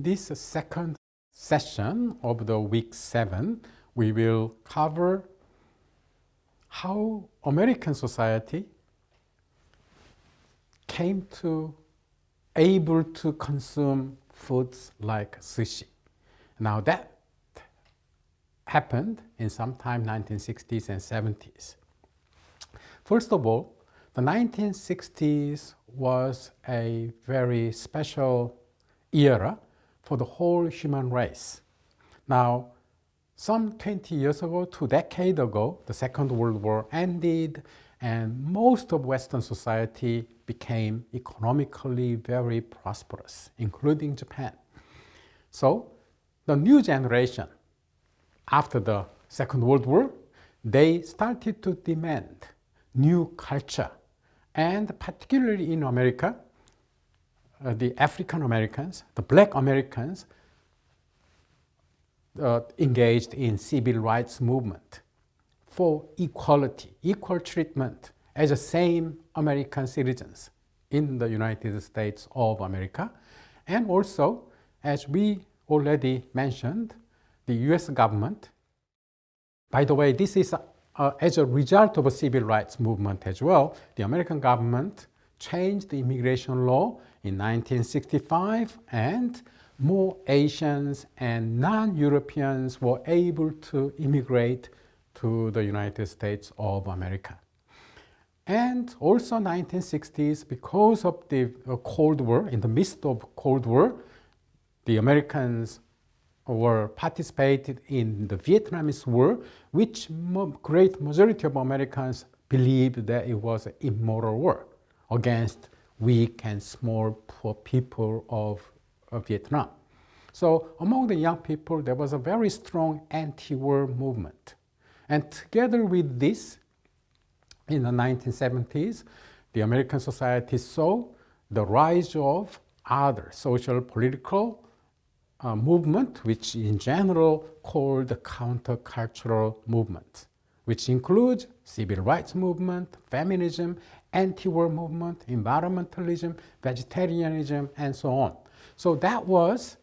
this second session of the week 7, we will cover how American society came to able to consume foods like sushi. Now that happened in sometime 1960s and 70s. First of all, the 1960s was a very special era for the whole human race. Now, some 20 years ago, 2 decades ago, the Second World War ended and most of Western society became economically very prosperous, including Japan. So the new generation, after the Second World War, they started to demand new culture. And particularly in America, the African Americans, the Black Americans, engaged in civil rights movement for equality, equal treatment as the same American citizens in the United States of America. And also, as we already mentioned, the US government, by the way, this is as a result of a civil rights movement as well, the American government changed the immigration law in 1965, and more Asians and non-Europeans were able to immigrate to the United States of America. And also 1960s, because of the Cold War, in the midst of Cold War, the Americans were participated in the Vietnamese War, which great majority of Americans believed that it was an immoral war against weak and small poor people of Vietnam. So among the young people, there was a very strong anti-war movement. And together with this, in the 1970s, the American society saw the rise of other social political movement, which in general called the countercultural movement, which includes civil rights movement, feminism, anti-war movement, environmentalism, vegetarianism, and so on. So that was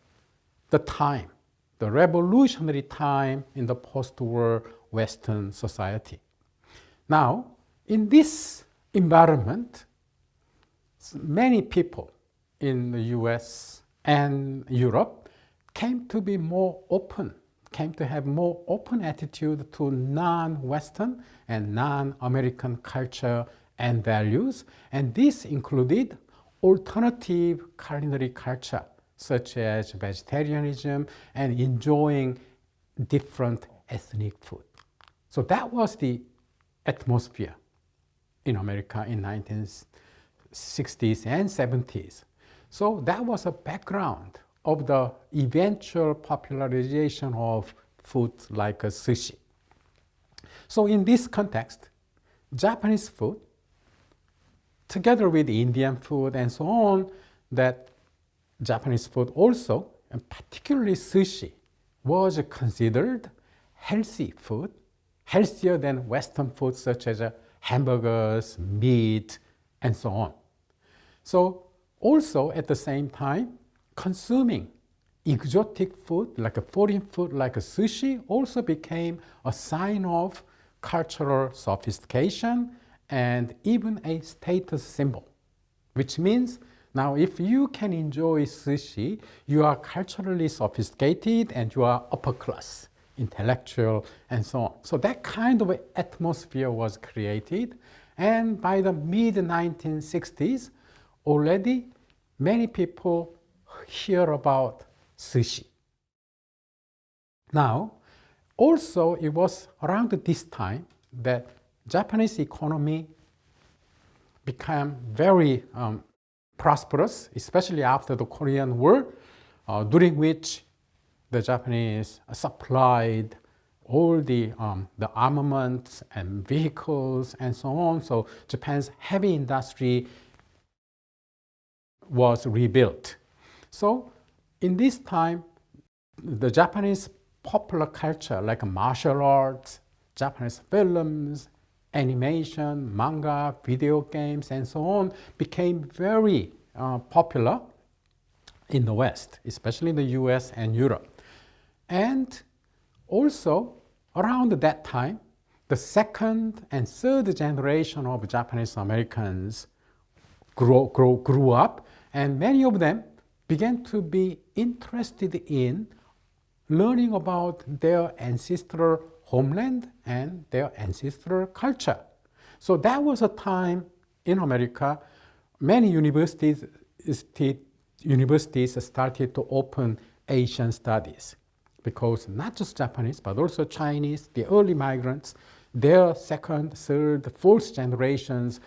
the time, the revolutionary time in the post-war Western society. Now, in this environment, many people in the US and Europe came to be more open, came to have more open attitude to non-Western and non-American culture and values. And this included alternative culinary culture, such as vegetarianism and enjoying different ethnic food. So that was the atmosphere in America in 1960s and 70s. So that was a background of the eventual popularization of foods like sushi. So in this context, Japanese food, together with Indian food and so on, that Japanese food also, and particularly sushi, was considered healthy food, healthier than Western food such as hamburgers, meat, and so on. So also at the same time, consuming exotic food, like a foreign food like a sushi, also became a sign of cultural sophistication and even a status symbol, which means now if you can enjoy sushi, you are culturally sophisticated and you are upper class, intellectual, and so on. So that kind of atmosphere was created, and by the mid-1960s, already many people hear about sushi. Now, also it was around this time that Japanese economy became very prosperous, especially after the Korean War, during which the Japanese supplied all the armaments and vehicles and so on. So Japan's heavy industry was rebuilt. So in this time, the Japanese popular culture like martial arts, Japanese films, animation, manga, video games, and so on became very popular in the West, especially in the US and Europe. And also, around that time, the second and third generation of Japanese Americans grew up, and many of them began to be interested in learning about their ancestral homeland and their ancestral culture. So that was a time in America, many universities started to open Asian studies, because not just Japanese, but also Chinese, the early migrants, their second, third, fourth generations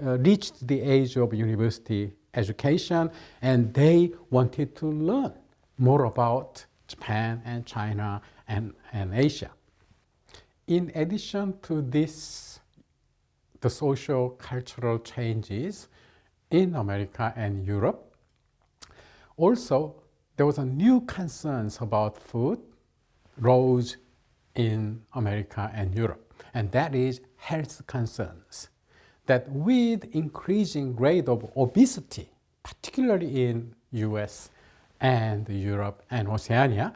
reached the age of university education, and they wanted to learn more about Japan and China and Asia. In addition to this, the social cultural changes in America and Europe, also there was a new concerns about food rose in America and Europe, and that is health concerns. That with increasing rate of obesity, particularly in US and Europe and Oceania,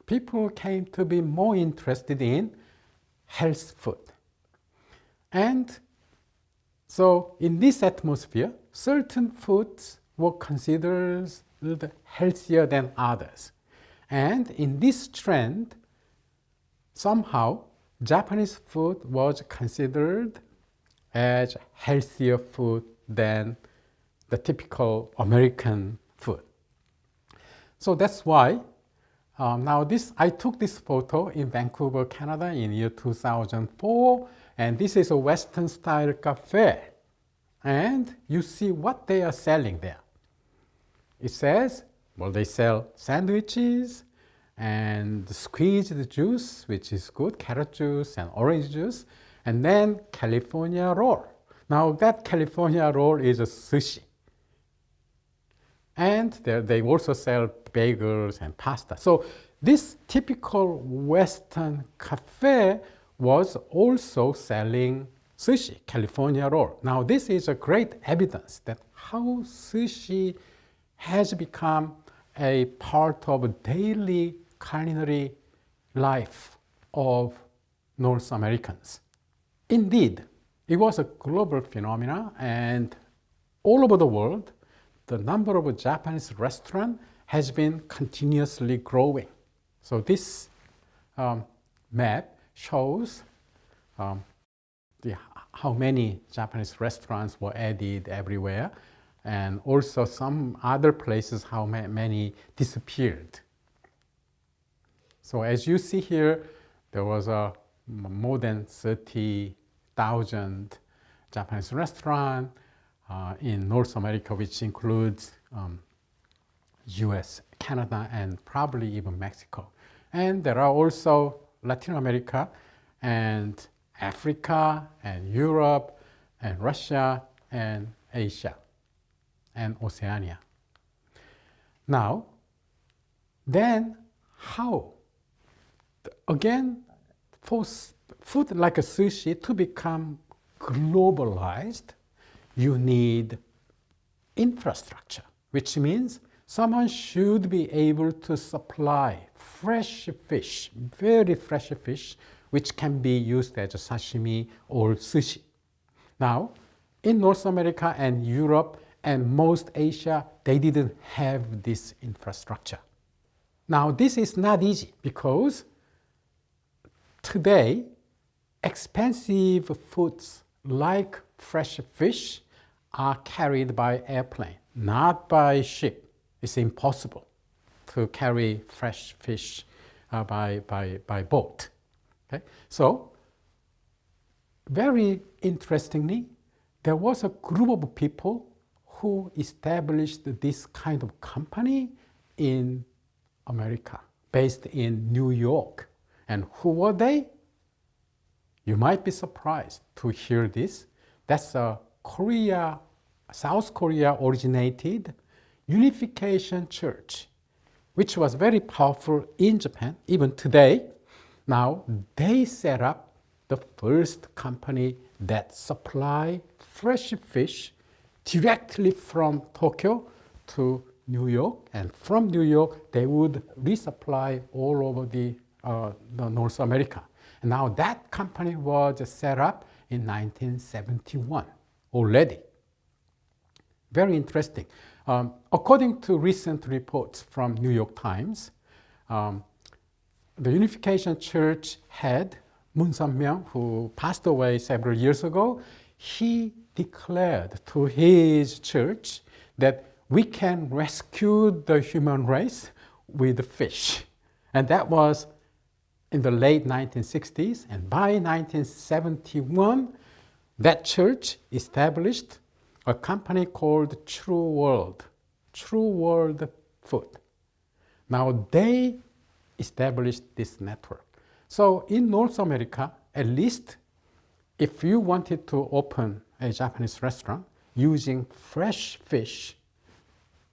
people came to be more interested in health food. And so in this atmosphere, certain foods were considered healthier than others. And in this trend, somehow Japanese food was considered as healthier food than the typical American food. So that's why I took this photo in Vancouver, Canada in year 2004, and this is a Western style cafe. And you see what they are selling there. It says, well, they sell sandwiches and squeezed juice, which is good, carrot juice and orange juice, and then California roll. Now that California roll is a sushi. And they also sell bagels and pasta. So this typical Western cafe was also selling sushi, California roll. Now this is a great evidence that how sushi has become a part of daily culinary life of North Americans. Indeed, it was a global phenomenon, and all over the world, the number of Japanese restaurants has been continuously growing. So this map shows how many Japanese restaurants were added everywhere, and also some other places how many disappeared. So as you see here, there was more than 30,000 Japanese restaurants in North America, which includes US, Canada, and probably even Mexico. And there are also Latin America and Africa and Europe and Russia and Asia and Oceania. Now, then how? Again, for food like a sushi to become globalized, you need infrastructure, which means someone should be able to supply fresh fish, very fresh fish, which can be used as a sashimi or sushi. Now, in North America and Europe and most Asia, they didn't have this infrastructure. Now, this is not easy because today, expensive foods like fresh fish are carried by airplane, not by ship. It's impossible to carry fresh fish by boat. Okay? So, very interestingly, there was a group of people who established this kind of company in America, based in New York. And who were they? You might be surprised to hear this. That's a South Korea originated Unification Church, which was very powerful in Japan, even today. Now, they set up the first company that supply fresh fish directly from Tokyo to New York, and from New York they would resupply all over the North America. And now that company was set up in 1971 already. Very interesting. According to recent reports from New York Times, the Unification Church head, Moon Sun-myung, who passed away several years ago, he declared to his church that we can rescue the human race with fish. And that was in the late 1960s. And by 1971, that church established a company called True World Food. Now they established this network. So in North America, at least if you wanted to open a Japanese restaurant using fresh fish,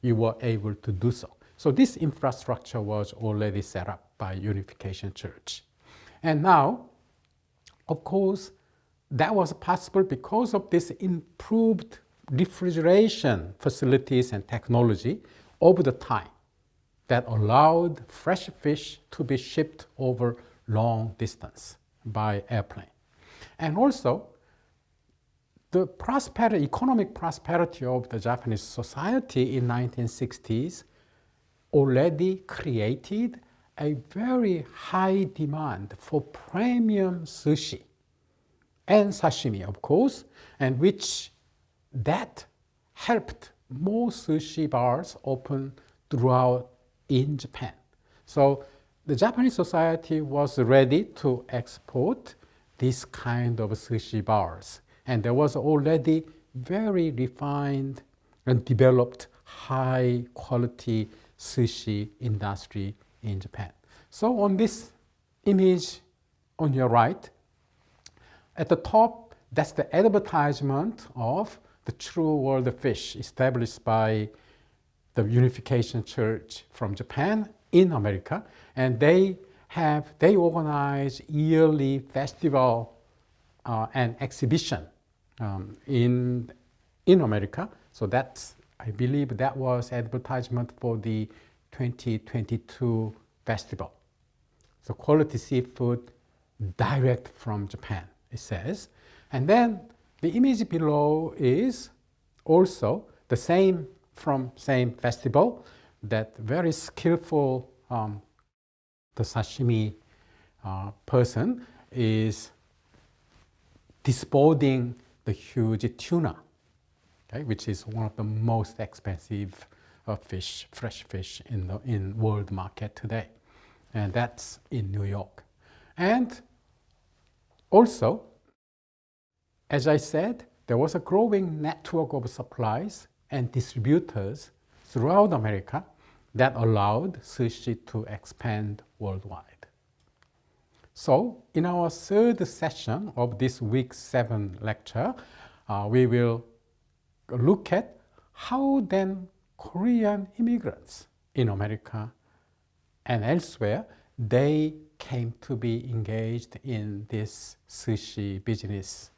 you were able to do so. So this infrastructure was already set up by Unification Church. And now, of course, that was possible because of this improved refrigeration facilities and technology over the time that allowed fresh fish to be shipped over long distance by airplane. And also, the economic prosperity of the Japanese society in 1960s already created a very high demand for premium sushi and sashimi, of course, and which that helped more sushi bars open throughout in Japan. So the Japanese society was ready to export this kind of sushi bars. And there was already very refined and developed high quality sushi industry in Japan. So on this image on your right, at the top, that's the advertisement of the True World Fish established by the Unification Church from Japan in America. And they organize yearly festival and exhibition in America. So that's, I believe that was advertisement for the 2022 festival. So quality seafood direct from Japan, it says. And then the image below is also the same festival, that very skillful the sashimi person is disposing the huge tuna, okay, which is one of the most expensive fish, fresh fish in world market today. And that's in New York. And also, as I said, there was a growing network of supplies and distributors throughout America that allowed sushi to expand worldwide. So in our third session of this week 7 lecture, we will look at how then Korean immigrants in America and elsewhere, they came to be engaged in this sushi business